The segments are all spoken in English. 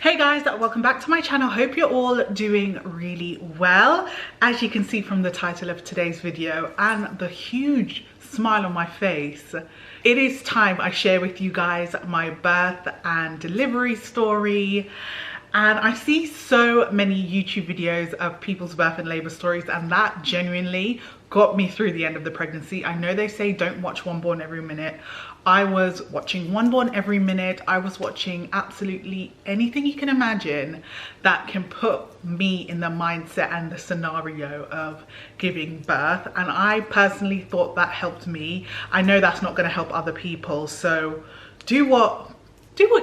Hey guys, welcome back to my channel. Hope you're all doing really well. As you can see from the title of today's video and the huge smile on my face, it is time I share with you guys my birth and delivery story. And I see so many YouTube videos of people's birth and labor stories, and that genuinely got me through the end of the pregnancy. I know they say don't watch One Born every minute. I was watching One Born every minute. I was watching absolutely anything you can imagine that can put me in the mindset and the scenario of giving birth. And I personally thought that helped me. I know that's not going to help other people. So do what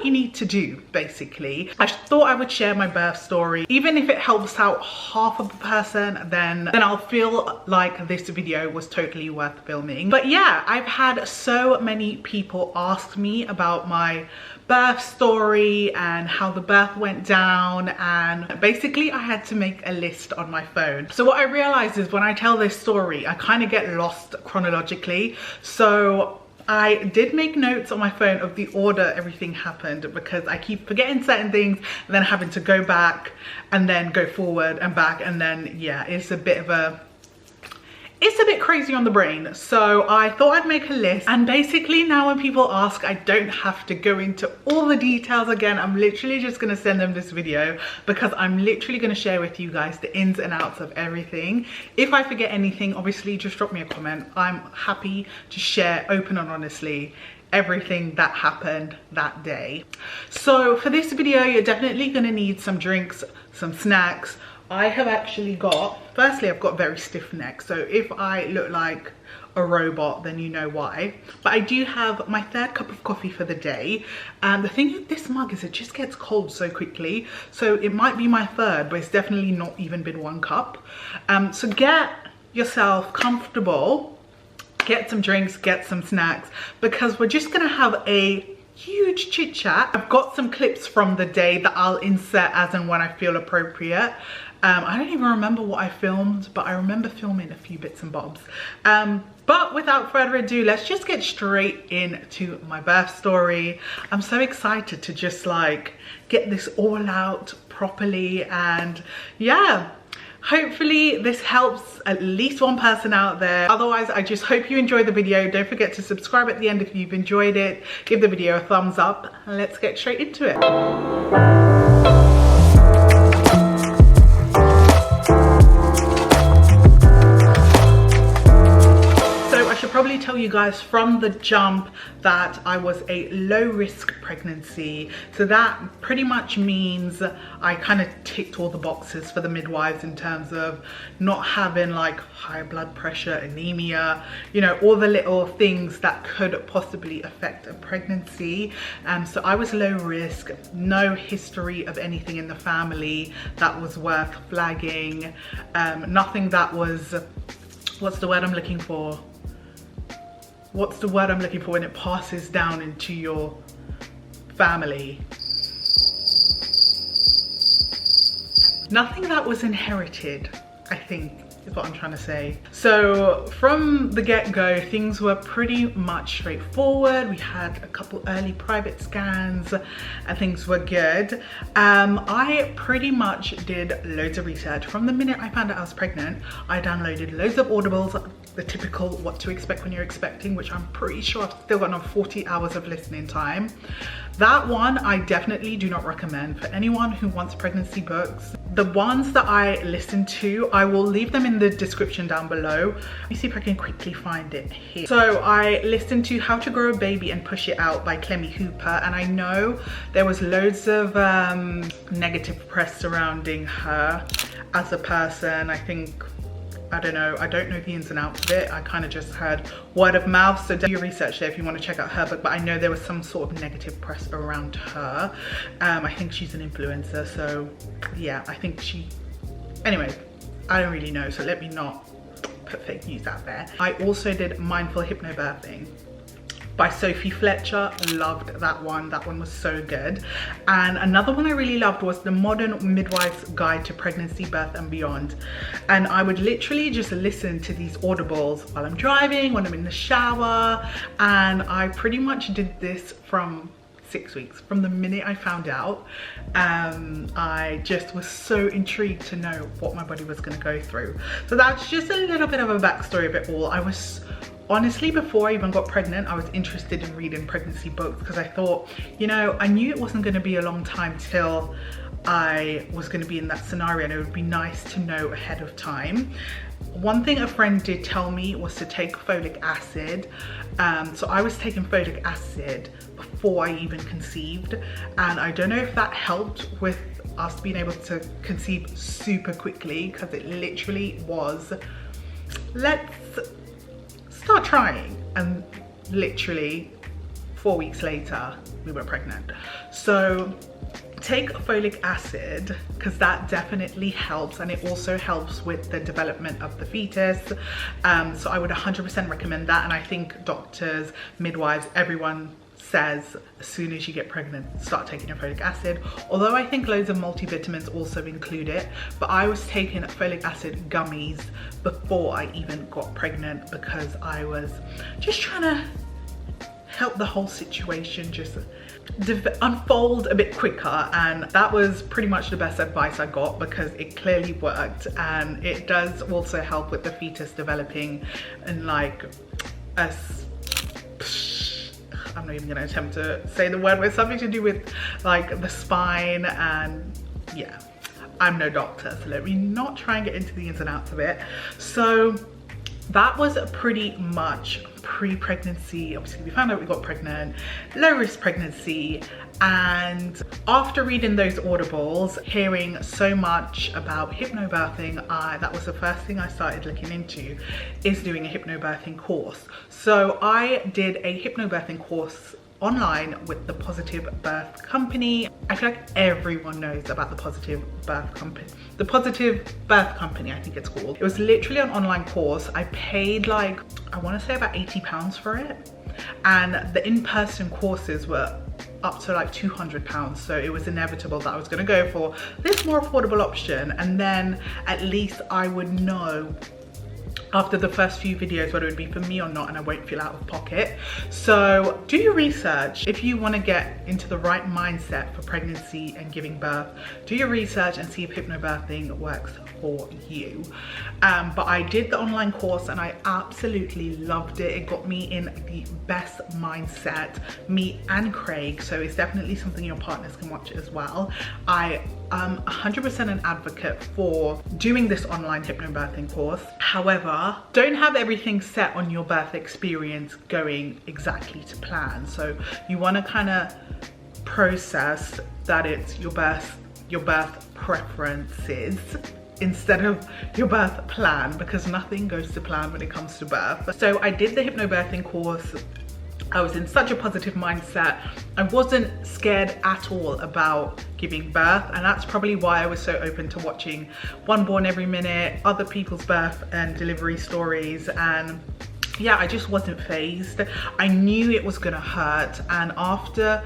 you need to do, basically. I thought I would share my birth story. Even if it helps out half of the person, then I'll feel like this video was totally worth filming. But yeah, I've had so many people ask me about my birth story and how the birth went down, and basically I had to make a list on my phone. So what I realized is when I tell this story, I kind of get lost chronologically. So I did make notes on my phone of the order everything happened, because I keep forgetting certain things and then having to go back and then go forward and back, and then yeah, it's a bit crazy on the brain. So I thought I'd make a list, and basically now when people ask, I don't have to go into all the details again. I'm literally just going to send them this video because I'm literally going to share with you guys the ins and outs of everything. If I forget anything, obviously just drop me a comment. I'm happy to share open and honestly everything that happened that day. So for this video, you're definitely going to need some drinks, some snacks. I have actually got, firstly, I've got very stiff neck, so if I look like a robot, then you know why. But I do have my third cup of coffee for the day. And the thing with this mug is it just gets cold so quickly. So it might be my third, but it's definitely not even been one cup. So get yourself comfortable, get some drinks, get some snacks, because we're just gonna have a huge chit chat. I've got some clips from the day that I'll insert as and when I feel appropriate. I don't even remember what I filmed, but I remember filming a few bits and bobs. But without further ado, let's just get straight into my birth story. I'm so excited to just like get this all out properly, and yeah, hopefully this helps at least one person out there. Otherwise, I just hope you enjoy the video. Don't forget to subscribe at the end if you've enjoyed it. Give the video a thumbs up, and let's get straight into it. Probably tell you guys from the jump that I was a low risk pregnancy. So that pretty much means I kind of ticked all the boxes for the midwives in terms of not having like high blood pressure, anemia, you know, all the little things that could possibly affect a pregnancy. So I was low risk, no history of anything in the family that was worth flagging, nothing that was, what's the word I'm looking for? What's the word I'm looking for when it passes down into your family? Nothing that was inherited, I think is what I'm trying to say. So from the get-go, things were pretty much straightforward. We had a couple early private scans and things were good. I pretty much did loads of research. From the minute I found out I was pregnant, I downloaded loads of audibles, the typical what to expect when you're expecting, which I'm pretty sure I've still got another 40 hours of listening time. That one I definitely do not recommend for anyone who wants pregnancy books. The ones that I listened to, I will leave them in the description down below. Let me see if I can quickly find it here. So I listened to How to Grow a Baby and Push It Out by Clemmie Hooper, and I know there was loads of negative press surrounding her as a person. I think, I don't know the ins and outs of it. I kind of just heard word of mouth, so do your research there if you want to check out her book. But I know there was some sort of negative press around her. I think she's an influencer, so yeah, I think she, anyway, I don't really know, so let me not put fake news out there. I also did Mindful Hypnobirthing by Sophie, Fletcher. Loved that one. That one was so good. And another one I really loved was the Morden Midwife's Guide to Pregnancy, Birth and Beyond. And I would literally just listen to these audibles while I'm driving, when I'm in the shower, and I pretty much did this from 6 weeks. From the minute I found out, I just was so intrigued to know what my body was going to go through. So that's just a little bit of a backstory of it all. I was honestly, before I even got pregnant, I was interested in reading pregnancy books because I thought, you know, I knew it wasn't going to be a long time till I was going to be in that scenario, and it would be nice to know ahead of time. One thing a friend did tell me was to take folic acid. So I was taking folic acid before I even conceived, and I don't know if that helped with us being able to conceive super quickly, because it literally was, let's start trying, and literally 4 weeks later we were pregnant. So take folic acid because that definitely helps, and it also helps with the development of the fetus. So I would 100% recommend that, and I think doctors, midwives, everyone says as soon as you get pregnant, start taking your folic acid. Although I think loads of multivitamins also include it, but I was taking folic acid gummies before I even got pregnant because I was just trying to help the whole situation just unfold a bit quicker, and that was pretty much the best advice I got because it clearly worked, and it does also help with the fetus developing and like I'm not even going to attempt to say the word, but it's something to do with like the spine, and yeah, I'm no doctor, so let me not try and get into the ins and outs of it. So that was pretty much pre-pregnancy. Obviously we found out we got pregnant, low risk pregnancy, and after reading those audibles, hearing so much about hypnobirthing, that was the first thing I started looking into, is doing a hypnobirthing course. So I did a hypnobirthing course online with the Positive Birth Company. I feel like everyone knows about the Positive Birth Company. The Positive Birth Company, I think it's called. It was literally an online course. I paid like, I want to say about £80 for it. And the in-person courses were up to like £200. So it was inevitable that I was going to go for this more affordable option. And then at least I would know after the first few videos whether it would be for me or not, and I won't feel out of pocket. So do your research. If you want to get into the right mindset for pregnancy and giving birth, do your research and see if hypnobirthing works for you. But I did the online course and I absolutely loved it. It got me in the best mindset, me and Craig, so it's definitely something your partners can watch as well. I am 100% an advocate for doing this online hypnobirthing course. However, don't have everything set on your birth experience going exactly to plan. So you want to kind of process that it's your birth preferences instead of your birth plan, because nothing goes to plan when it comes to birth. So I did the hypnobirthing course. I was in such a positive mindset. I wasn't scared at all about giving birth, and that's probably why I was so open to watching One Born Every Minute, other people's birth and delivery stories, and yeah, I just wasn't fazed. I knew it was gonna hurt, and after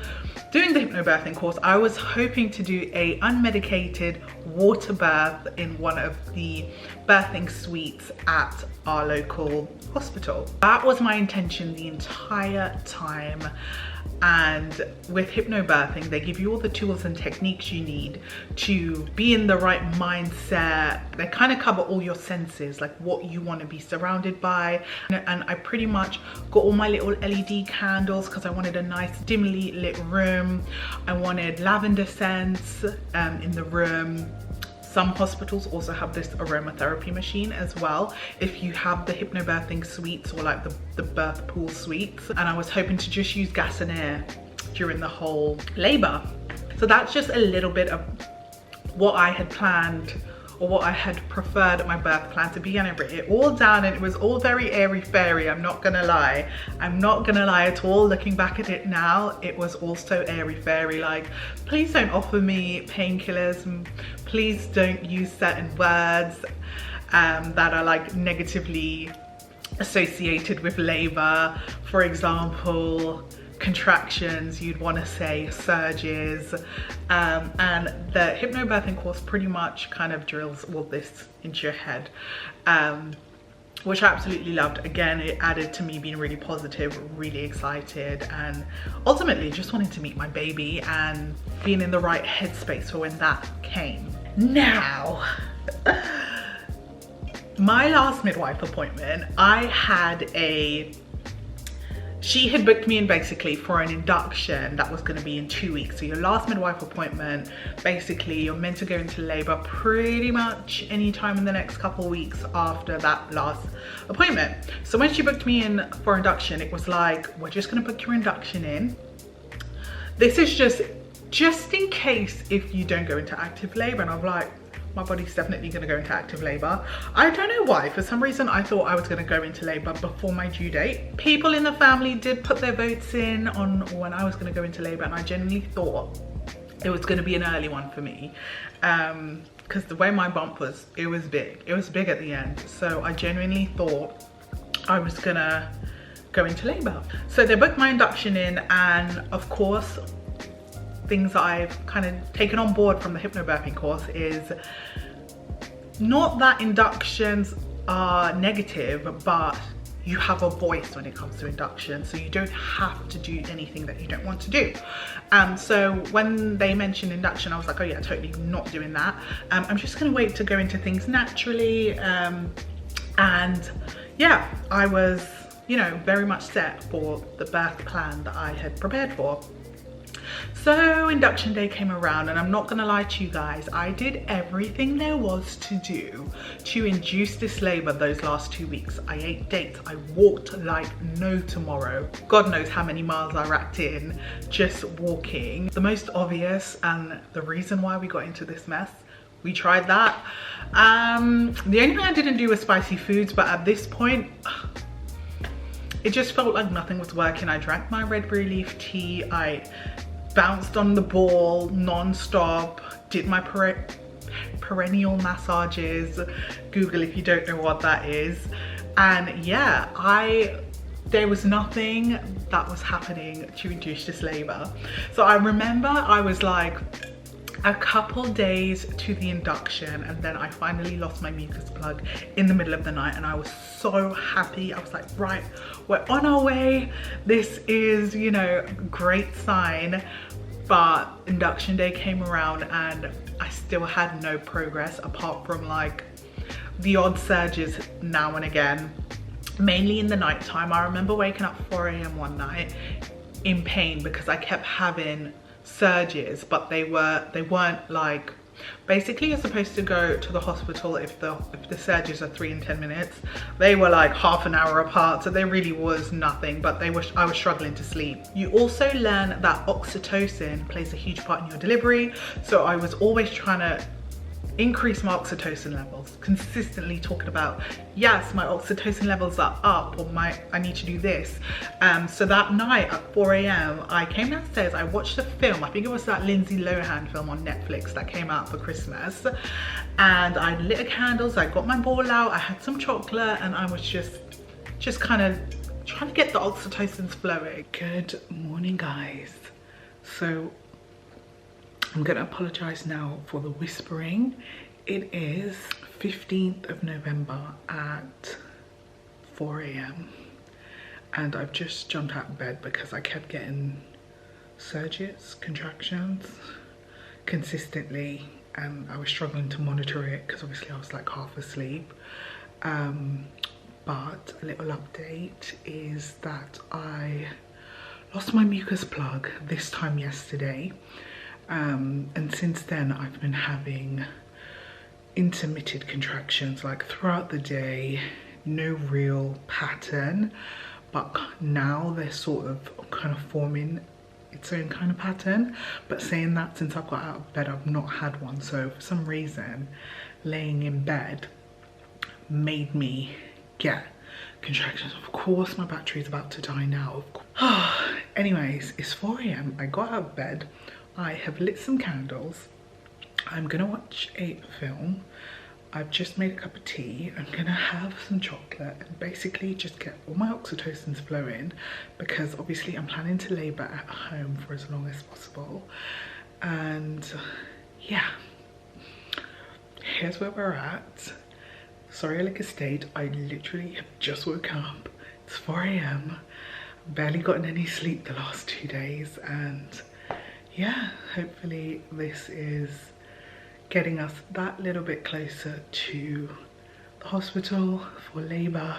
doing the hypnobirthing course, I was hoping to do a unmedicated water birth in one of the birthing suites at our local hospital. That was my intention the entire time. And with hypnobirthing, they give you all the tools and techniques you need to be in the right mindset. They kind of cover all your senses, like what you want to be surrounded by. And I pretty much got all my little LED candles because I wanted a nice dimly lit room. I wanted lavender scents in the room. Some hospitals also have this aromatherapy machine as well if you have the hypnobirthing suites or like the birth pool suites. And I was hoping to just use gas and air during the whole labor. So that's just a little bit of what I had planned, or what I had preferred my birth plan to be, and I wrote it all down, and it was all very airy fairy. I'm not gonna lie. I'm not gonna lie at all. Looking back at it now, it was also airy fairy. Like, please don't offer me painkillers. Please don't use certain words that are like negatively associated with labor. For example, contractions, you'd want to say surges, and the hypnobirthing course pretty much kind of drills all this into your head. which I absolutely loved. Again, it added to me being really positive, really excited, and ultimately just wanting to meet my baby and being in the right headspace for when that came. Now, my last midwife appointment, she had booked me in basically for an induction that was going to be in 2 weeks. So your last midwife appointment, basically you're meant to go into labor pretty much any time in the next couple of weeks after that last appointment. So when she booked me in for induction, it was like, we're just going to book your induction in. This is just in case if you don't go into active labor. And I'm like, my body's definitely going to go into active labor. I don't know why. For some reason, I thought I was going to go into labor before my due date. People in the family did put their votes in on when I was going to go into labor, and I genuinely thought it was going to be an early one for me. Because the way my bump was, it was big. It was big at the end. So I genuinely thought I was going to go into labor. So they booked my induction in, and of course, things that I've kind of taken on board from the hypnobirthing course is not that inductions are negative, but you have a voice when it comes to induction, so you don't have to do anything that you don't want to do. So when they mentioned induction, I was like, oh yeah, totally not doing that. I'm just gonna wait to go into things naturally. And yeah, I was, you know, very much set for the birth plan that I had prepared for. So induction day came around, and I'm not gonna lie to you guys, I did everything there was to do to induce this labor those last 2 weeks. I ate dates, I walked like no tomorrow. God knows how many miles I racked in just walking. The most obvious and the reason why we got into this mess, we tried that. The only thing I didn't do was spicy foods, but at this point, it just felt like nothing was working. I drank my red berry leaf tea, I bounced on the ball non-stop, did my perennial massages. Google if you don't know what that is. And yeah, there was nothing that was happening to induce this labor. So I remember I was like a couple days to the induction, and then I finally lost my mucus plug in the middle of the night, and I was so happy. I was like, right, we're on our way. This is, you know, great sign. But induction day came around and I still had no progress apart from like the odd surges now and again, mainly in the night time. I remember waking up 4 AM one night in pain because I kept having surges, but they weren't like, basically you're supposed to go to the hospital if the surges are 3 and 10 minutes. They were like half an hour apart, so there really was nothing, but I was struggling to sleep. You also learn that oxytocin plays a huge part in your delivery, so I was always trying to increase my oxytocin levels, consistently talking about, yes, my oxytocin levels are up, or I need to do this. So that night at 4 AM, I came downstairs, I watched a film, I think it was that Lindsay Lohan film on Netflix that came out for Christmas, and I lit candles, I got my ball out, I had some chocolate, and I was just kind of trying to get the oxytocins flowing. Good morning, guys. So I'm gonna apologize now for the whispering. It is 15th of November at 4 AM and I've just jumped out of bed because I kept getting surges, contractions consistently, and I was struggling to monitor it because obviously I was like half asleep. But a little update is that I lost my mucus plug this time yesterday. And since then I've been having intermittent contractions like throughout the day, no real pattern, but now they're sort of kind of forming its own kind of pattern. But saying that, since I've got out of bed, I've not had one, so for some reason laying in bed made me get contractions. Of course my battery is about to die now. Anyways, it's 4 AM, I got out of bed, I have lit some candles, I'm gonna watch a film, I've just made a cup of tea, I'm gonna have some chocolate and basically just get all my oxytocins flowing, because obviously I'm planning to labour at home for as long as possible. And yeah, here's where we're at. Sorry I look a state. I literally have just woken up. It's 4 a.m. Barely gotten any sleep the last 2 days, and yeah, hopefully this is getting us that little bit closer to the hospital for labour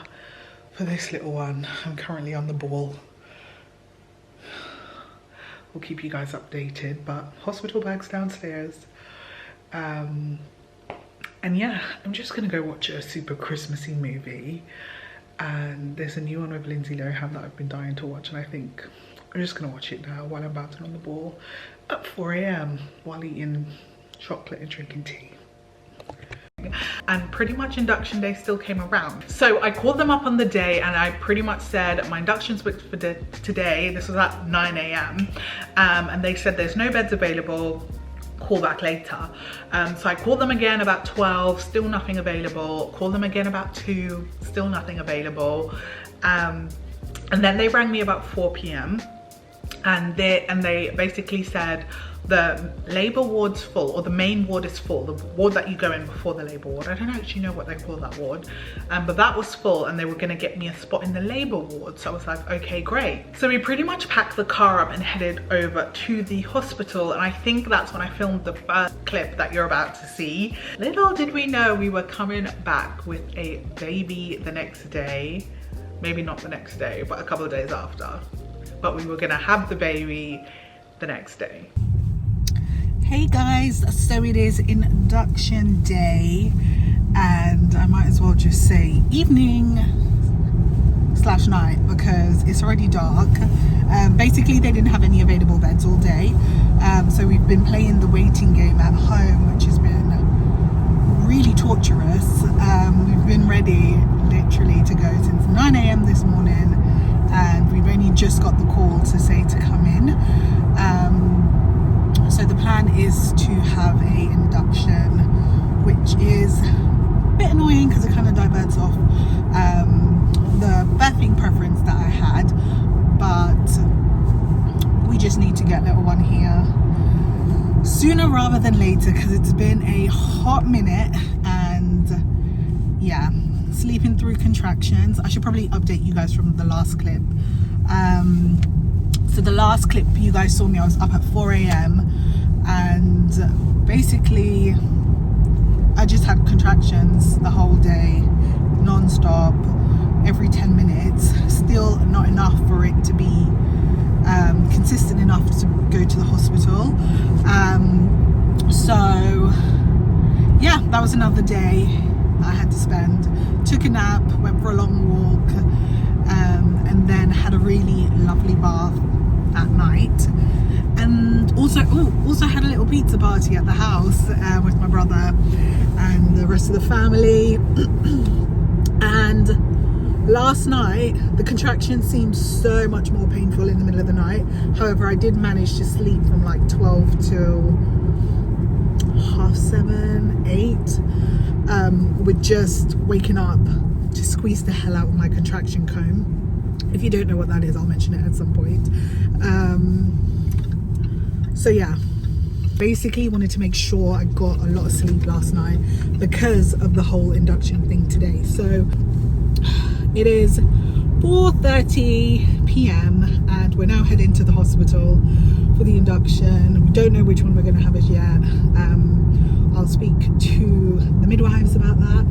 for this little one. I'm currently on the ball. We'll keep you guys updated, but hospital bags downstairs. And yeah, I'm just gonna go watch a super Christmassy movie, and there's a new one with Lindsay Lohan that I've been dying to watch, and I think I'm just gonna watch it now while I'm bouncing on the ball at 4 a.m. while eating chocolate and drinking tea. And pretty much induction day still came around, so I called them up on the day and I pretty much said my induction's booked for today. This was at 9 a.m. And they said there's no beds available, call back later. So I called them again about 12, still nothing available. Called them again about 2, still nothing available. And then they rang me about 4 p.m. and they basically said the labour ward's full, or the main ward is full, the ward that you go in before the labour ward. I don't actually know what they call that ward, but that was full, and they were going to get me a spot in the labour ward. So I was like, okay, great. So we pretty much packed the car up and headed over to the hospital, and I think that's when I filmed the first clip that you're about to see. Little did we know we were coming back with a baby the next day. Maybe not the next day, but a couple of days after. But we were going to have the baby the next day. Hey guys, so it is induction day, and I might as well just say evening / night because it's already dark. Basically they didn't have any available beds all day, so we've been playing the waiting game at home, which has been really torturous. We've been ready literally to go since 9 a.m. this morning, and we've only just got the call to say to come in. So the plan is to have a induction, which is a bit annoying because it kind of diverts off the birthing preference that I had, but we just need to get little one here sooner rather than later because it's been a hot minute, and yeah, sleeping through contractions. I should probably update you guys from the last clip. So the last clip you guys saw me, I was up at 4 a.m. and basically I just had contractions the whole day, non-stop, every 10 minutes. Still not enough for it to be consistent enough to go to the hospital. So yeah, that was another day I had to spend. Took a nap, went for a long walk, and then had a really lovely bath at night, and also had a little pizza party at the house with my brother and the rest of the family. And last night the contractions seemed so much more painful in the middle of the night. However, I did manage to sleep from like 12 till 7:30, 8, with just waking up to squeeze the hell out of my contraction comb. If you don't know what that is, I'll mention it at some point. So yeah, basically wanted to make sure I got a lot of sleep last night because of the whole induction thing today. So it is 4:30 p.m. and we're now heading to the hospital for the induction. We don't know which one we're going to have as yet. I'll speak to the midwives about that,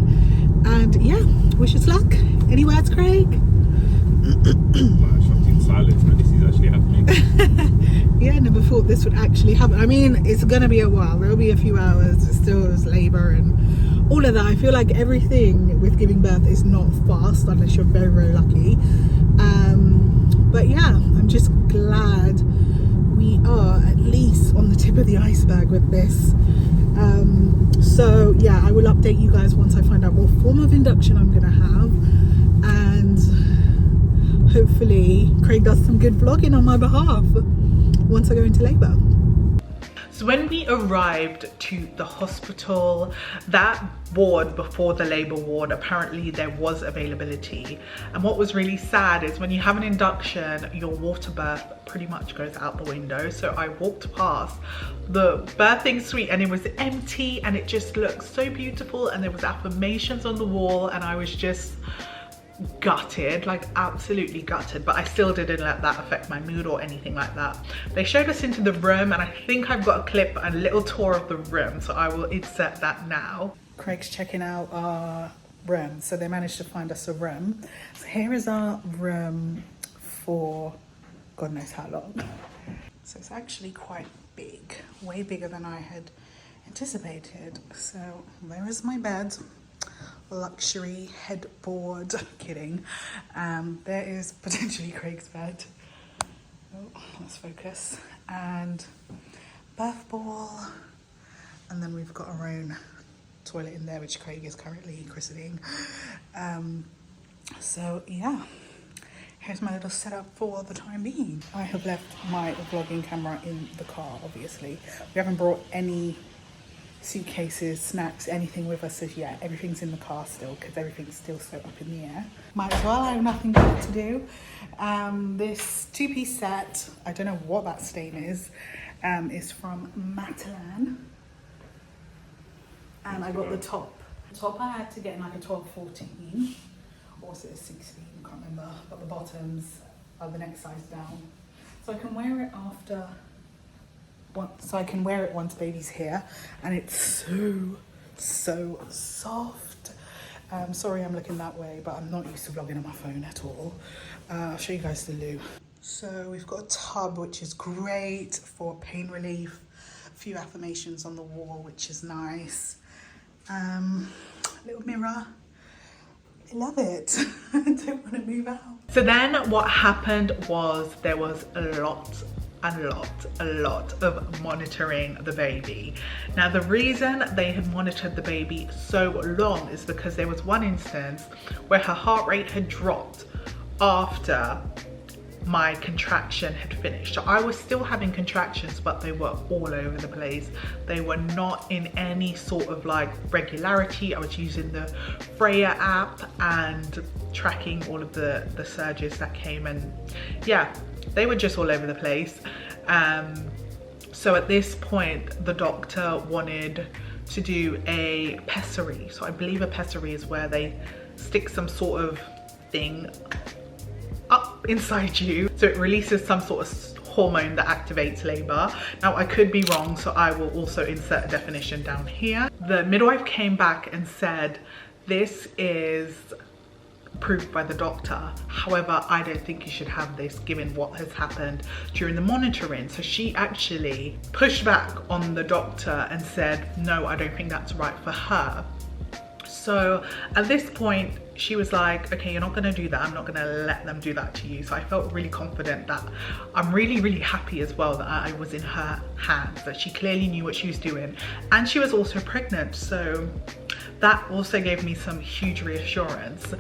and yeah, wish us luck. Any words, Craig? Shocked in silence that this is actually happening. Yeah, never thought this would actually happen. I mean, it's gonna be a while. There'll be a few hours. It still is labour and all of that. I feel like everything with giving birth is not fast unless you're very, very lucky. But yeah, I'm just glad we are at least on the tip of the iceberg with this. So yeah, I will update you guys once I find out what form of induction I'm gonna have, and hopefully Craig does some good vlogging on my behalf once I go into labour. So when we arrived to the hospital, that ward before the labour ward, apparently there was availability. And what was really sad is when you have an induction, your water birth pretty much goes out the window. So I walked past the birthing suite and it was empty, and it just looked so beautiful, and there was affirmations on the wall, and I was just gutted, like absolutely gutted. But I still didn't let that affect my mood or anything like that. They showed us into the room, and I think I've got a clip, a little tour of the room, so I will insert that now. Craig's checking out our room, so they managed to find us a room. So here is our room for God knows how long. So it's actually quite big, way bigger than I had anticipated. So there is my bed, luxury headboard. Kidding. There is potentially Craig's bed. Oh, let's focus. And birth ball, and then we've got our own toilet in there, which Craig is currently christening. So yeah, here's my little setup for the time being. I have left my vlogging camera in the car, obviously. We haven't brought any suitcases, snacks, anything with us as yet. Everything's in the car still because everything's still so up in the air. Might as well, I have nothing better to do. This two-piece set, I don't know what that stain is from Matalan. And I got the top. The top I had to get in like a 12-14, or was it a 16? I can't remember. But the bottoms are the next size down. So I can wear it after. So I can wear it once baby's here, and it's so soft. Sorry I'm looking that way, but I'm not used to vlogging on my phone at all. I'll show you guys the loo. So we've got a tub, which is great for pain relief. A few affirmations on the wall, which is nice. Little mirror. I love it. I don't want to move out. So then what happened was there was a lot of monitoring the baby. Now the reason they had monitored the baby so long is because there was one instance where her heart rate had dropped after my contraction had finished. So I was still having contractions, but they were all over the place. They were not in any sort of like regularity. I was using the Freya app and tracking all of the surges that came, and yeah, they were just all over the place. So at this point, the doctor wanted to do a pessary. So I believe a pessary is where they stick some sort of thing up inside you, so it releases some sort of hormone that activates labor. Now I could be wrong, so I will also insert a definition down here. The midwife came back and said, this is approved by the doctor, however I don't think you should have this given what has happened during the monitoring. So she actually pushed back on the doctor and said, no, I don't think that's right for her. So at this point she was like, okay, you're not going to do that, I'm not going to let them do that to you. So I felt really confident that I'm really happy as well that I was in her hands, that she clearly knew what she was doing, and she was also pregnant, so that also gave me some huge reassurance.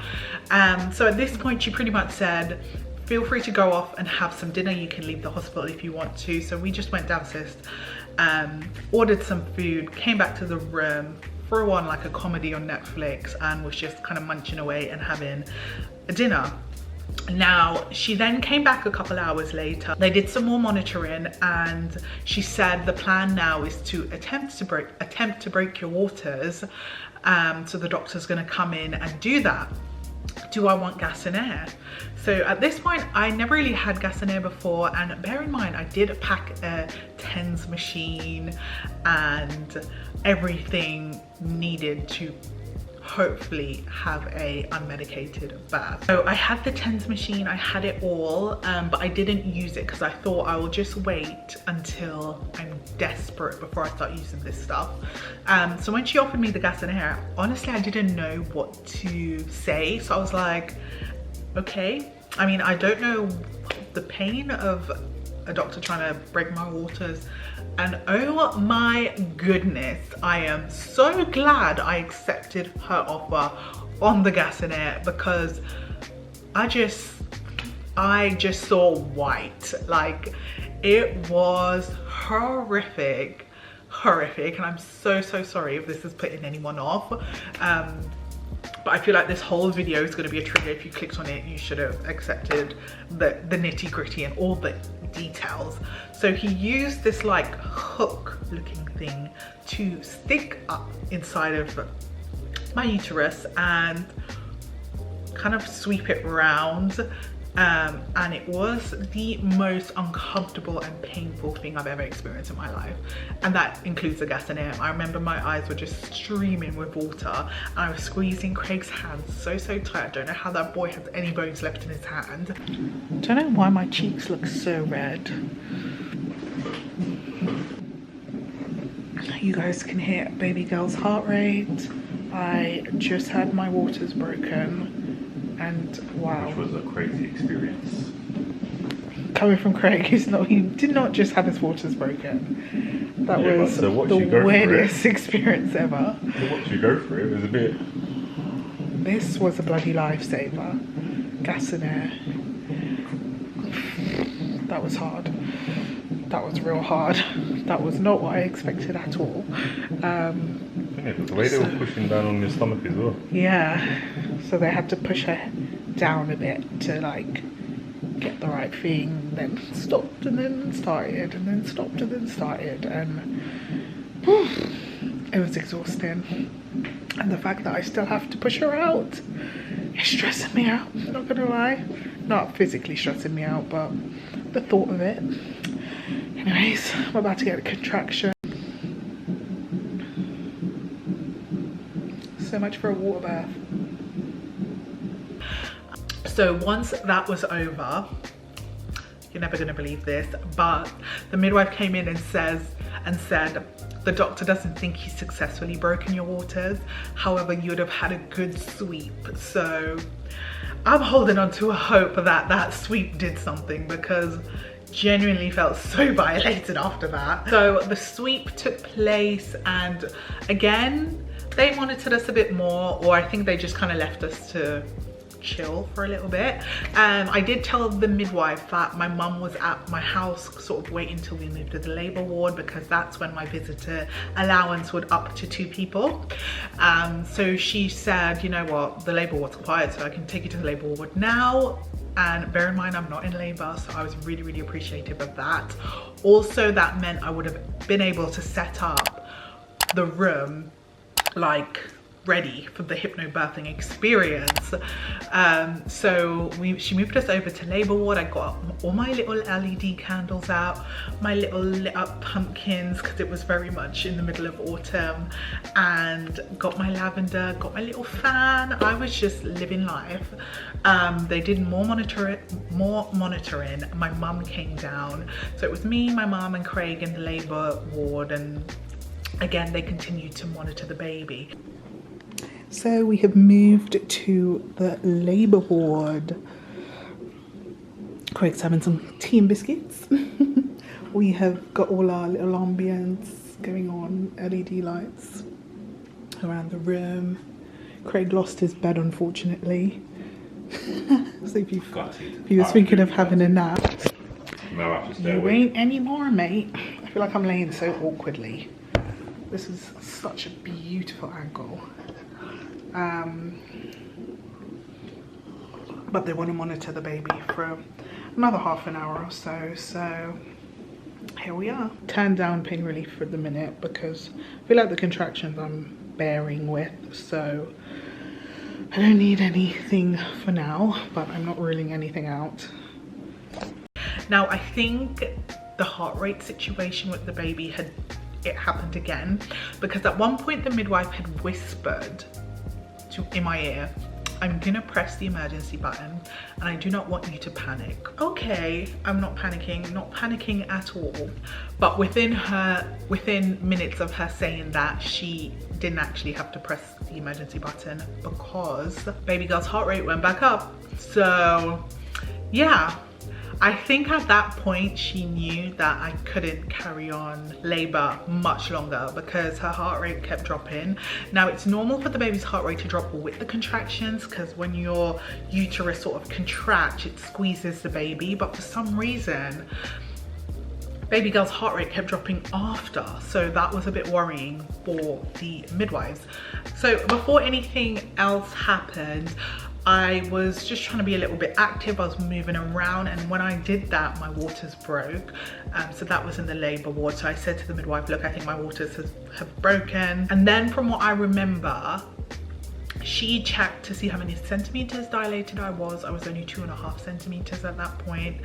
So at this point she pretty much said, feel free to go off and have some dinner, you can leave the hospital if you want to. So we just went downstairs, ordered some food, came back to the room, threw on like a comedy on Netflix, and was just kind of munching away and having a dinner. Now she then came back a couple hours later. They did some more monitoring, and she said the plan now is to attempt to break your waters. So the doctor's going to come in and do that. Do I want gas and air? So at this point I never really had gas and air before, and bear in mind I did pack a TENS machine and everything needed to hopefully have a unmedicated birth. So I had the TENS machine, I had it all, but I didn't use it because I thought I will just wait until I'm desperate before I start using this stuff. So when she offered me the gas and air, honestly I didn't know what to say. So I was like, okay. I mean, I don't know the pain of a doctor trying to break my waters, and oh my goodness, I am so glad I accepted her offer on the gas and air, because I just saw white. Like, it was horrific. horrific, and I'm so sorry if this is putting anyone off. But I feel like this whole video is going to be a trigger. If you clicked on it, you should have accepted the nitty gritty and all the details. So he used this like hook looking thing to stick up inside of my uterus and kind of sweep it round. And it was the most uncomfortable and painful thing I've ever experienced in my life, and that includes the gas and air. I remember my eyes were just streaming with water, and I was squeezing Craig's hand so tight. I don't know how that boy has any bones left in his hand. I don't know why my cheeks look so red. You guys can hear baby girl's heart rate. I just had my waters broken. And wow, which was a crazy experience. Coming from Craig, he did not just have his waters broken. That was the weirdest experience ever. So what you go for it was a bit. This was a bloody lifesaver. Gas and air. That was hard. That was real hard. That was not what I expected at all. The way they were pushing down on your stomach as well. Yeah, so they had to push her down a bit to like get the right thing, then stopped and then started, and then stopped and then started, and it was exhausting. And the fact that I still have to push her out is stressing me out, not gonna lie. Not physically stressing me out, but the thought of it. Anyways, I'm about to get a contraction. So much for a water bath. So once that was over, you're never going to believe this, but the midwife came in and said the doctor doesn't think he's successfully broken your waters, however you would have had a good sweep. So I'm holding on to a hope that that sweep did something, because genuinely felt so violated after that. So the sweep took place, and again they monitored us a bit more, or I think they just kind of left us to chill for a little bit. I did tell the midwife that my mum was at my house sort of waiting until we moved to the labour ward, because that's when my visitor allowance would up to 2 people. So she said, you know what, the labour ward's quiet, so I can take you to the labour ward now. And bear in mind, I'm not in labour, so I was really appreciative of that. Also, that meant I would have been able to set up the room like ready for the hypnobirthing experience. So she moved us over to labour ward. I got all my little LED candles out, my little lit up pumpkins, because it was very much in the middle of autumn, and got my lavender, got my little fan. I was just living life. They did more monitoring. My mum came down, so it was me, my mum and Craig in the labour ward, and again they continued to monitor the baby. So we have moved to the labour ward. Craig's having some tea and biscuits. We have got all our little ambience going on, LED lights around the room. Craig lost his bed, unfortunately. So if you was thinking of having a nap, No, I have to stay you awake. ain't anymore, mate. I feel like I'm laying so awkwardly. This is such a beautiful angle. But they want to monitor the baby for another half an hour or so. So here we are. Turn down pain relief for the minute, because I feel like the contractions I'm bearing with. So I don't need anything for now, but I'm not ruling anything out. Now I think the heart rate situation with the baby it happened again, because at one point the midwife had whispered in my ear, I'm gonna press the emergency button and I do not want you to panic. Okay, I'm not panicking at all. But within minutes of her saying that, she didn't actually have to press the emergency button, because baby girl's heart rate went back up. So yeah, I think at that point she knew that I couldn't carry on labor much longer, because her heart rate kept dropping. Now it's normal for the baby's heart rate to drop with the contractions, because when your uterus sort of contracts, it squeezes the baby. But for some reason baby girl's heart rate kept dropping after, so that was a bit worrying for the midwives. So before anything else happened, I was just trying to be a little bit active. I was moving around, and when I did that, my waters broke. So that was in the labor ward. So I said to the midwife, look, I think my waters have broken. And then from what I remember, she checked to see how many centimeters dilated I was. I was only 2.5 centimeters at that point.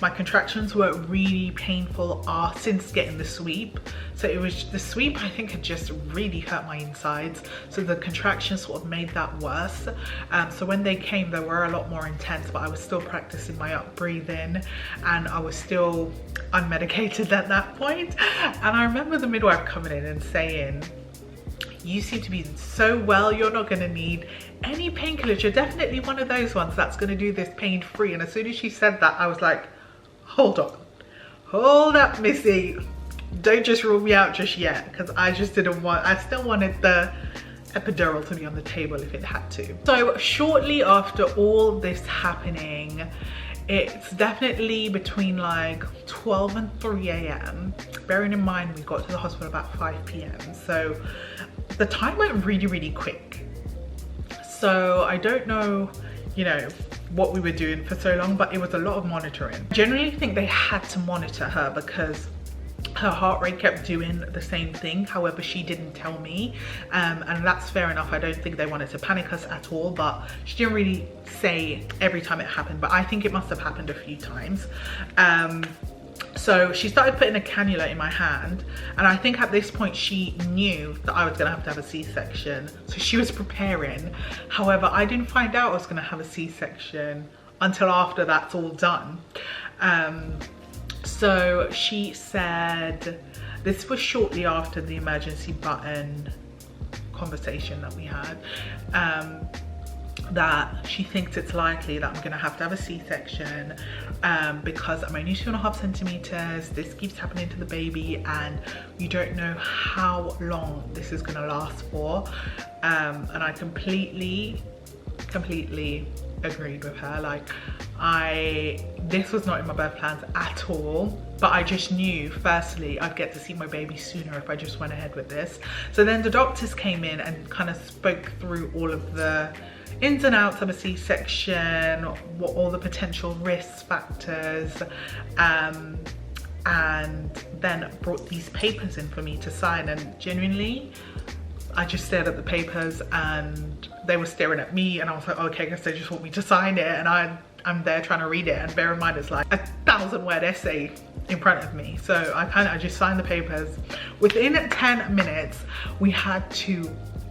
My contractions were really painful since getting the sweep. So it was the sweep, I think, had just really hurt my insides. So the contractions sort of made that worse. So when they came, they were a lot more intense, but I was still practicing my up breathing, and I was still unmedicated at that point. And I remember the midwife coming in and saying, you seem to be so well, you're not going to need any painkillers. You're definitely one of those ones that's going to do this pain-free. And as soon as she said that, I was like, hold on, hold up, Missy, don't just rule me out just yet, because I just didn't want, I still wanted the epidural to be on the table if it had to. So shortly after all this happening, it's definitely between like 12 and 3 a.m. Bearing in mind we got to the hospital about 5 p.m. So the time went really, really quick. So I don't know, you know, what we were doing for so long, but it was a lot of monitoring. I generally think they had to monitor her because her heart rate kept doing the same thing. However, she didn't tell me, and that's fair enough. I don't think they wanted to panic us at all, but she didn't really say every time it happened, but I think it must have happened a few times. So she started putting a cannula in my hand, and I think at this point she knew that I was gonna have to have a C-section, so she was preparing. However, I didn't find out I was gonna have a C-section until after that's all done. So she said, this was shortly after the emergency button conversation that we had, that she thinks it's likely that I'm gonna have to have a C-section because I'm only 2.5 centimeters. This keeps happening to the baby, and you don't know how long this is gonna last for. And I completely agreed with her. Like, this was not in my birth plans at all, but I just knew firstly I'd get to see my baby sooner if I just went ahead with this. So then the doctors came in and kind of spoke through all of the ins and outs of a C-section, what all the potential risk factors, and then brought these papers in for me to sign. And genuinely, I just stared at the papers and they were staring at me, and I was like, okay, I guess they just want me to sign it, and I'm there trying to read it, and bear in mind it's like a 1,000-word essay in front of me. So I just signed the papers. Within 10 minutes, we had to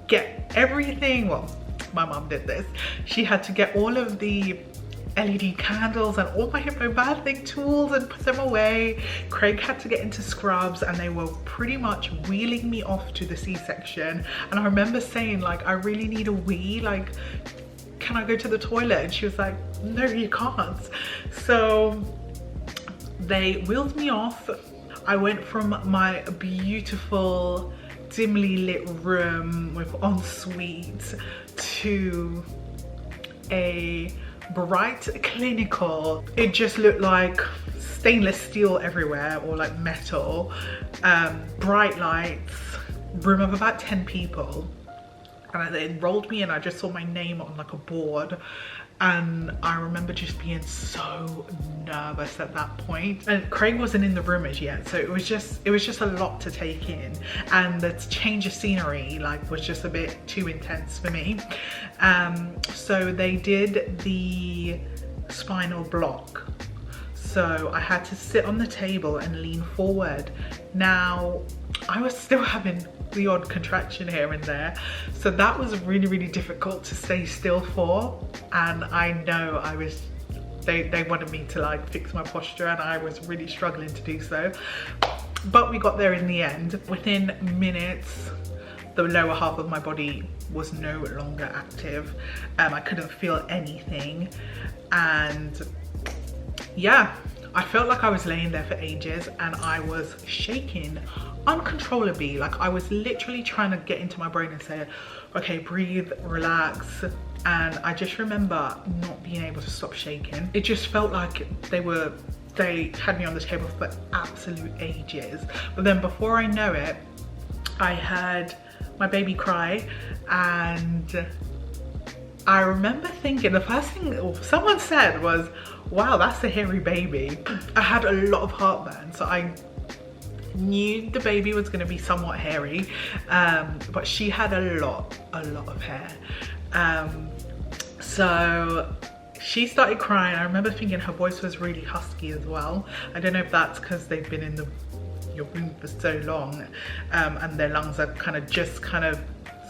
get everything, well, my mum did this. She had to get all of the LED candles and all my hypnobirthing tools and put them away. Craig had to get into scrubs, and they were pretty much wheeling me off to the C-section. And I remember saying, like, I really need a wee, like, can I go to the toilet? And she was like, no, you can't. So they wheeled me off. I went from my beautiful dimly lit room with ensuite to a bright clinical. It just looked like stainless steel everywhere, or like metal, bright lights, room of about 10 people. And they rolled me in. I just saw my name on like a board, and I remember just being so nervous at that point. And Craig wasn't in the room as yet, so it was just a lot to take in, and the change of scenery like was just a bit too intense for me. So they did the spinal block, so I had to sit on the table and lean forward. Now I was still having the odd contraction here and there, so that was really, really difficult to stay still for. And I know they wanted me to like fix my posture, and I was really struggling to do so, but we got there in the end. Within minutes, the lower half of my body was no longer active. I couldn't feel anything, and yeah, I felt like I was laying there for ages, and I was shaking uncontrollably. Like, I was literally trying to get into my brain and say, okay, breathe, relax. And I just remember not being able to stop shaking. It just felt like they were they had me on the table for absolute ages. But then before I know it, I heard my baby cry, and I remember thinking, the first thing someone said was, wow, that's a hairy baby. I had a lot of heartburn, so I knew the baby was going to be somewhat hairy, but she had a lot of hair. So she started crying. I remember thinking her voice was really husky as well. I don't know if that's because they've been in your womb for so long, and their lungs are kind of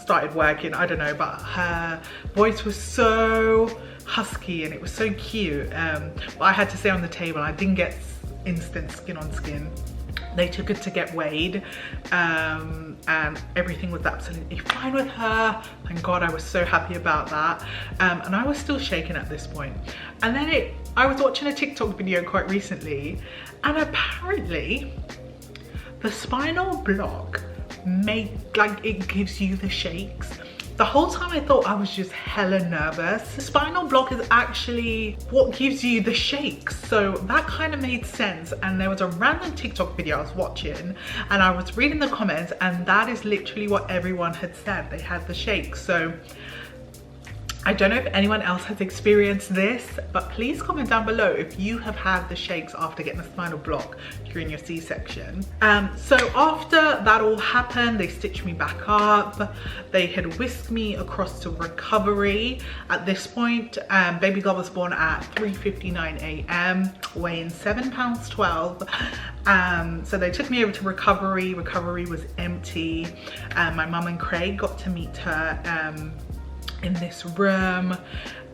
started working. I don't know, but her voice was so husky and it was so cute. But I had to stay on the table. I didn't get instant skin on skin. They took her to get weighed, and everything was absolutely fine with her. Thank God, I was so happy about that. And I was still shaking at this point. And then I was watching a TikTok video quite recently, and apparently the spinal block it gives you the shakes. The whole time I thought I was just hella nervous. The spinal block is actually what gives you the shakes. So that kind of made sense. And there was a random TikTok video I was watching, and I was reading the comments, and that is literally what everyone had said. They had the shakes. So I don't know if anyone else has experienced this, but please comment down below if you have had the shakes after getting a spinal block during your C-section. So after that all happened, they stitched me back up. They had whisked me across to recovery. At this point, baby girl was born at 3:59 a.m, weighing 7 pounds 12. So they took me over to recovery. Recovery was empty. My mum and Craig got to meet her in this room.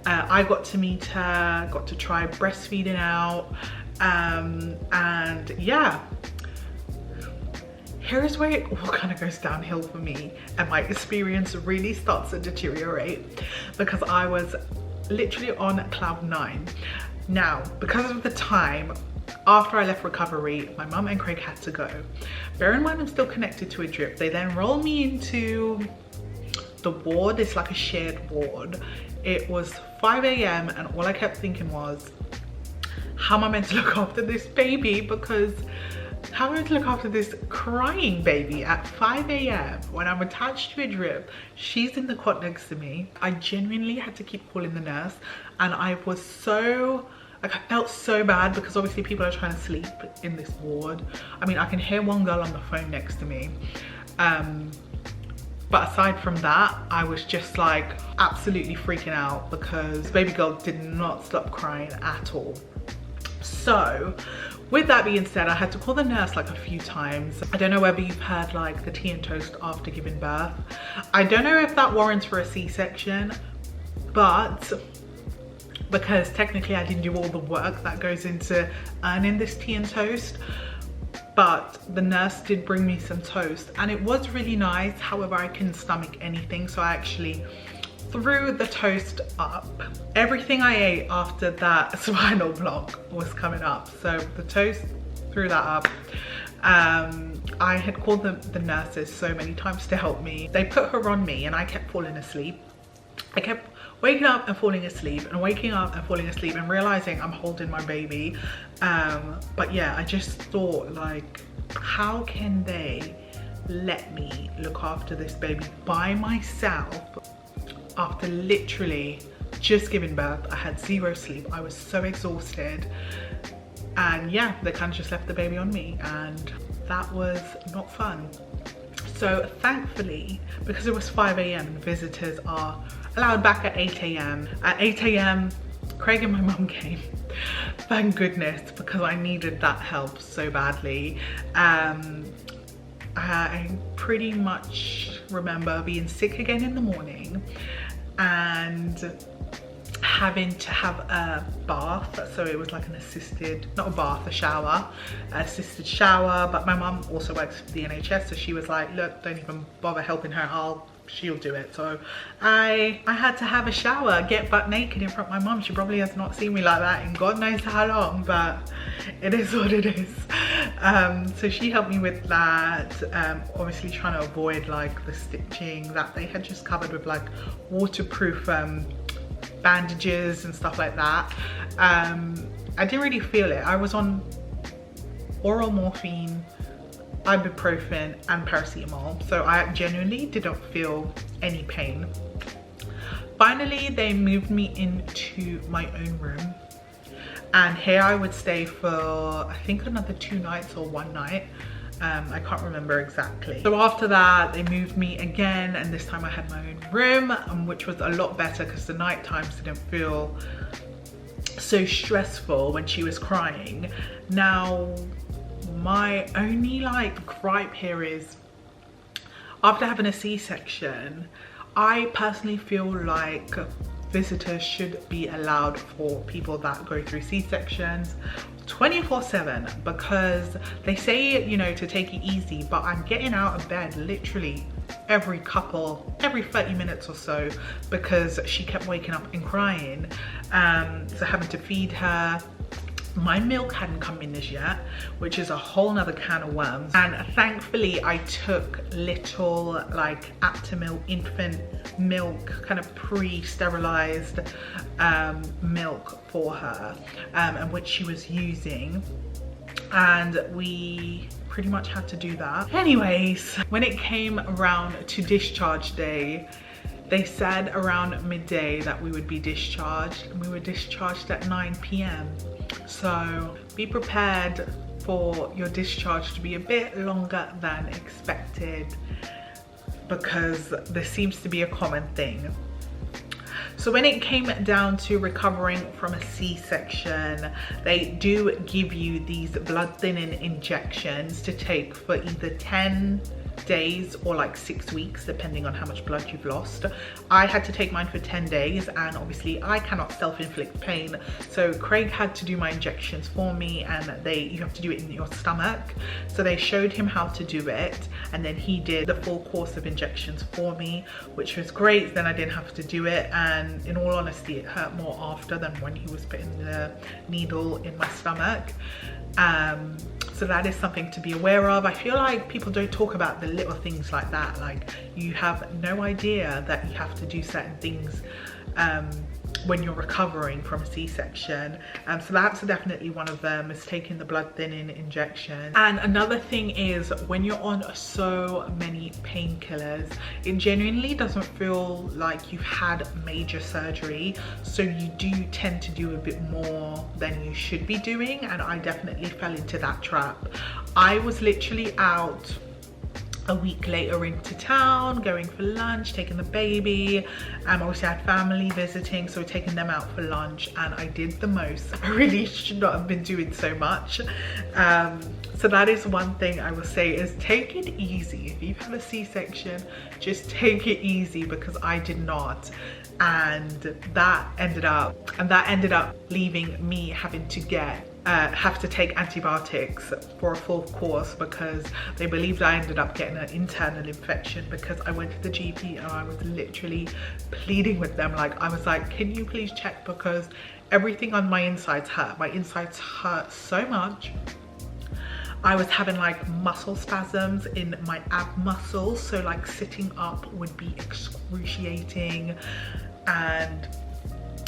I got to meet her, got to try breastfeeding out, and yeah, here's where it all kind of goes downhill for me, and my experience really starts to deteriorate, because I was literally on cloud 9. Now, because of the time after I left recovery, my mum and Craig had to go. Bear in mind, I'm still connected to a drip. They then rolled me into the ward. It's like a shared ward. It was 5 a.m. and all I kept thinking was, how am I meant to look after this baby? Because how am I meant to look after this crying baby at 5 a.m. when I'm attached to a drip? She's in the cot next to me. I genuinely had to keep calling the nurse, and I was so, like, I felt so bad, because obviously people are trying to sleep in this ward. I mean, I can hear one girl on the phone next to me. But aside from that, I was just like absolutely freaking out, because baby girl did not stop crying at all. So with that being said, I had to call the nurse like a few times. I don't know whether you've heard like the tea and toast after giving birth. I don't know if that warrants for a C-section, but because technically I didn't do all the work that goes into earning this tea and toast, but the nurse did bring me some toast and it was really nice. However, I couldn't stomach anything, so I actually threw the toast up. Everything I ate after that spinal block was coming up, so the toast, threw that up. I had called the nurses so many times to help me. They put her on me and I kept falling asleep. I kept waking up and falling asleep and waking up and falling asleep and realizing I'm holding my baby. But yeah, I just thought, like, how can they let me look after this baby by myself after literally just giving birth? I had zero sleep. I was so exhausted. And yeah, they kind of just left the baby on me, and that was not fun. So thankfully, because it was 5 a.m. and visitors are allowed back at 8 a.m. At 8 a.m, Craig and my mum came. Thank goodness, because I needed that help so badly. I pretty much remember being sick again in the morning and having to have a bath. So it was like an assisted, not a bath, a shower, assisted shower. But my mum also works for the NHS, so she was like, look, don't even bother helping her, she'll do it. So I had to have a shower, get butt naked in front of my mum. She probably has not seen me like that in God knows how long, but it is what it is. So she helped me with that, obviously trying to avoid like the stitching that they had just covered with like waterproof bandages and stuff like that. I didn't really feel it. I was on oral morphine, ibuprofen and paracetamol, so I genuinely didn't feel any pain. Finally, they moved me into my own room, and here I would stay for I think another 2 nights or 1 night. I can't remember exactly. So after that, they moved me again, and this time I had my own room, which was a lot better because the night times didn't feel so stressful when she was crying. Now, my only like gripe here is, after having a C-section, I personally feel like visitors should be allowed for people that go through C-sections 24/7, because they say, you know, to take it easy, but I'm getting out of bed literally every 30 minutes or so because she kept waking up and crying. So having to feed her. My milk hadn't come in as yet, which is a whole nother can of worms. And thankfully I took little like AUTUMNAL infant milk, kind of pre-sterilized milk for her, and which she was using, and we pretty much had to do that. Anyways, when it came around to discharge day, they said around midday that we would be discharged, and we were discharged at 9 p.m. So be prepared for your discharge to be a bit longer than expected, because this seems to be a common thing. So when it came down to recovering from a C-section, they do give you these blood thinning injections to take for either 10 days or like 6 weeks, depending on how much blood you've lost. I had to take mine for 10 days, and obviously I cannot self-inflict pain, so Craig had to do my injections for me, and you have to do it in your stomach. So they showed him how to do it, and then he did the full course of injections for me, which was great. Then I didn't have to do it, and in all honesty it hurt more after than when he was putting the needle in my stomach. So that is something to be aware of. I feel like people don't talk about the little things like that. Like, you have no idea that you have to do certain things when you're recovering from a C-section. So that's definitely one of them, is taking the blood thinning injection. And another thing is, when you're on so many painkillers, it genuinely doesn't feel like you've had major surgery, so you do tend to do a bit more than you should be doing, and I definitely fell into that trap. I was literally out a week later into town, going for lunch, taking the baby. Obviously I had family visiting, so taking them out for lunch, and I did the most. I really should not have been doing so much. So that is one thing I will say, is take it easy. If you've had a C-section, just take it easy, because I did not. And that ended up leaving me having to have to take antibiotics for a full course, because they believed I ended up getting an internal infection, because I went to the GP and I was literally pleading with them. Like, I was like, can you please check, because everything on my insides hurt. My insides hurt so much. I was having like muscle spasms in my ab muscles, so like sitting up would be excruciating, and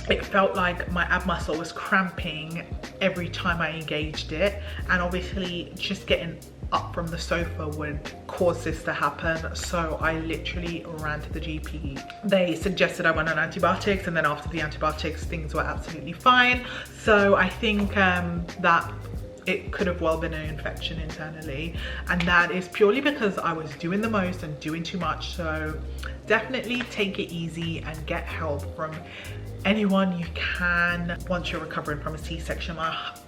it felt like my ab muscle was cramping every time I engaged it. And obviously just getting up from the sofa would cause this to happen, so I literally ran to the GP. They suggested I went on antibiotics, and then after the antibiotics things were absolutely fine. So I think that it could have well been an infection internally, and that is purely because I was doing the most and doing too much. So definitely take it easy and get help from anyone you can once you're recovering from a C-section.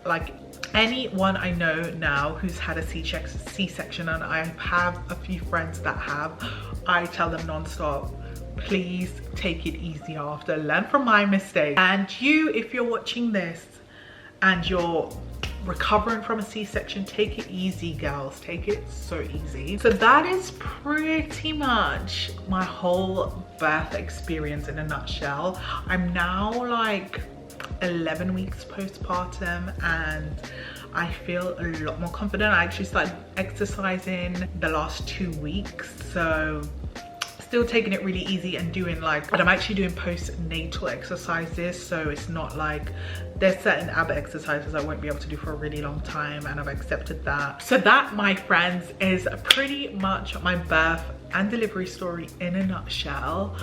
Like, anyone I know now who's had a C-section, and I have a few friends that have, I tell them non-stop, please take it easy after, learn from my mistake. And you, if you're watching this and you're recovering from a C-section, take it easy, girls. Take it so easy. So that is pretty much my whole birth experience in a nutshell. I'm now like 11 weeks postpartum, and I feel a lot more confident. I actually started exercising the last 2 weeks, so still taking it really easy and doing like, but I'm actually doing postnatal exercises, so it's not like there's certain ab exercises I won't be able to do for a really long time, and I've accepted that. So that, my friends, is pretty much my birth and delivery story in a nutshell.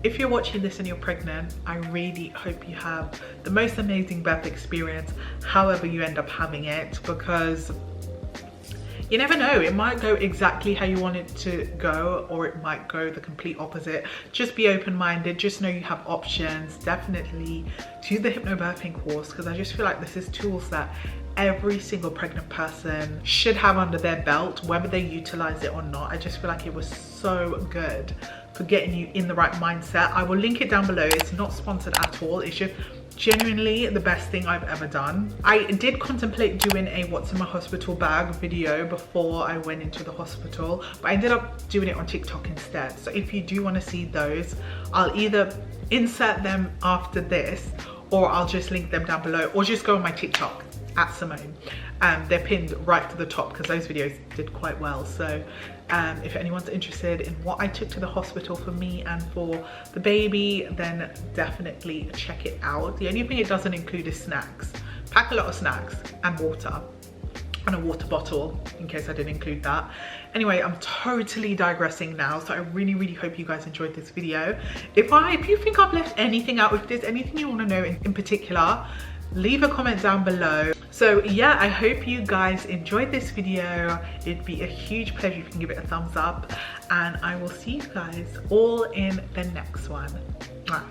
If you're watching this and you're pregnant, I really hope you have the most amazing birth experience, however you end up having it, because you never know, it might go exactly how you want it to go, or it might go the complete opposite. Just be open-minded, just know you have options. Definitely do the hypnobirthing course, because I just feel like this is tools that every single pregnant person should have under their belt, whether they utilize it or not. I just feel like it was so good for getting you in the right mindset. I will link it down below. It's not sponsored at all, it's just genuinely the best thing I've ever done. I did contemplate doing a what's in my hospital bag video before I went into the hospital, but I ended up doing it on TikTok instead. So if you do want to see those, I'll either insert them after this, or I'll just link them down below, or just go on my TikTok at Simone. They're pinned right to the top because those videos did quite well. So if anyone's interested in what I took to the hospital for me and for the baby, then definitely check it out. The only thing it doesn't include is snacks. Pack a lot of snacks and water, and a water bottle in case I didn't include that. Anyway, I'm totally digressing now, so I really hope you guys enjoyed this video. If you think I've left anything out, if there's anything you want to know in particular, leave a comment down below. So yeah, I hope you guys enjoyed this video. It'd be a huge pleasure if you can give it a thumbs up, and I will see you guys all in the next one. Mwah.